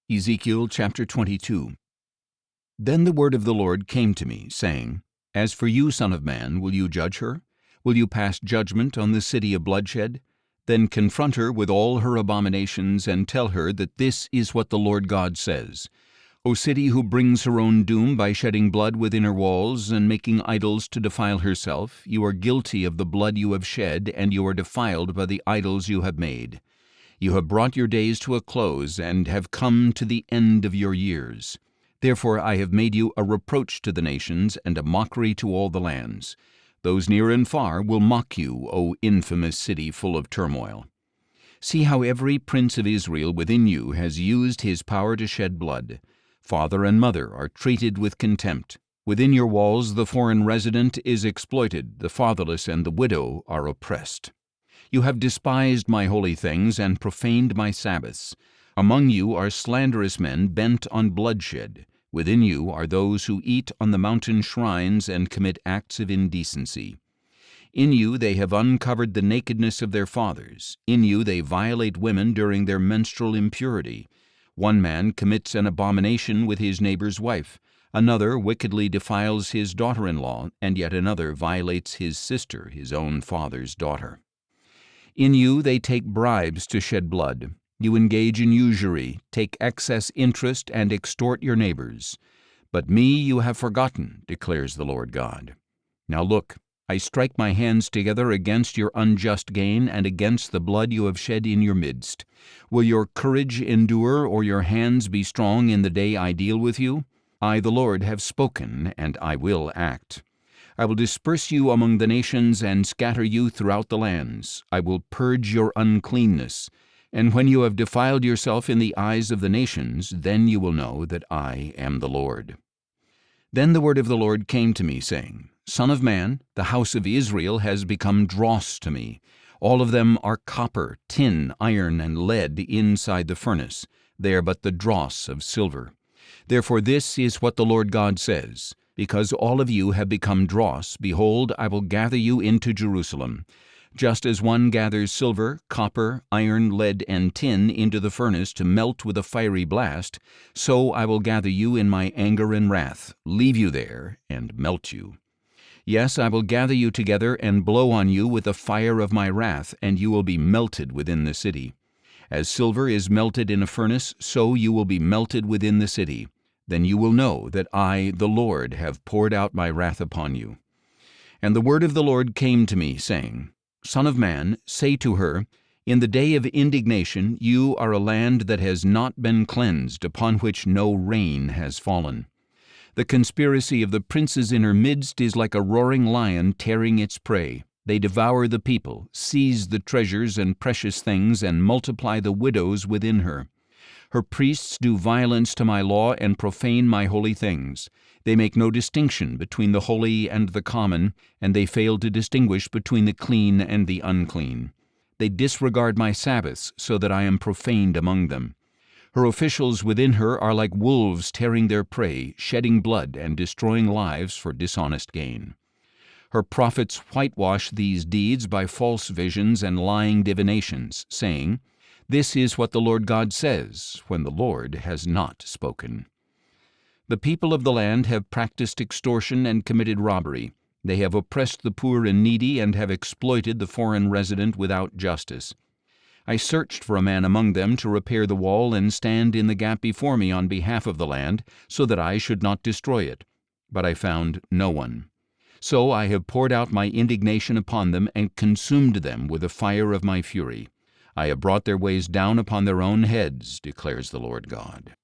Ezekiel chapter 22. Then the word of the Lord came to me, saying, As for you, son of man, will you judge her? Will you pass judgment on the city of bloodshed? Then confront her with all her abominations, and tell her that this is what the Lord God says. O city who brings her own doom by shedding blood within her walls, and making idols to defile herself, you are guilty of the blood you have shed, and you are defiled by the idols you have made. You have brought your days to a close, and have come to the end of your years. Therefore I have made you a reproach to the nations, and a mockery to all the lands. Those near and far will mock you, O infamous city full of turmoil. See how every prince of Israel within you has used his power to shed blood. Father and mother are treated with contempt. Within your walls the foreign resident is exploited, the fatherless and the widow are oppressed. You have despised my holy things and profaned my Sabbaths. Among you are slanderous men bent on bloodshed. Within you are those who eat on the mountain shrines and commit acts of indecency. In you they have uncovered the nakedness of their fathers. In you they violate women during their menstrual impurity. One man commits an abomination with his neighbor's wife. Another wickedly defiles his daughter-in-law, and yet another violates his sister, his own father's daughter. In you they take bribes to shed blood. You engage in usury, take excess interest, and extort your neighbors. But me you have forgotten, declares the Lord God. Now look, I strike my hands together against your unjust gain and against the blood you have shed in your midst. Will your courage endure, or your hands be strong in the day I deal with you? I, the Lord, have spoken, and I will act. I will disperse you among the nations and scatter you throughout the lands. I will purge your uncleanness. And when you have defiled yourself in the eyes of the nations, then you will know that I am the Lord. Then the word of the Lord came to me, saying, Son of man, the house of Israel has become dross to me. All of them are copper, tin, iron, and lead inside the furnace. They are but the dross of silver. Therefore this is what the Lord God says, Because all of you have become dross, behold, I will gather you into Jerusalem. Just as one gathers silver, copper, iron, lead, and tin into the furnace to melt with a fiery blast, so I will gather you in my anger and wrath, leave you there, and melt you. Yes, I will gather you together and blow on you with the fire of my wrath, and you will be melted within the city. As silver is melted in a furnace, so you will be melted within the city. Then you will know that I, the Lord, have poured out my wrath upon you. And the word of the Lord came to me, saying, Son of man, say to her, In the day of indignation you are a land that has not been cleansed, upon which no rain has fallen. The conspiracy of the princes in her midst is like a roaring lion tearing its prey. They devour the people, seize the treasures and precious things, and multiply the widows within her. Her priests do violence to my law and profane my holy things. They make no distinction between the holy and the common, and they fail to distinguish between the clean and the unclean. They disregard my Sabbaths, so that I am profaned among them. Her officials within her are like wolves tearing their prey, shedding blood and destroying lives for dishonest gain. Her prophets whitewash these deeds by false visions and lying divinations, saying, This is what the Lord God says, when the Lord has not spoken. The people of the land have practiced extortion and committed robbery. They have oppressed the poor and needy and have exploited the foreign resident without justice. I searched for a man among them to repair the wall and stand in the gap before me on behalf of the land, so that I should not destroy it. But I found no one. So I have poured out my indignation upon them and consumed them with the fire of my fury. I have brought their ways down upon their own heads, declares the Lord God.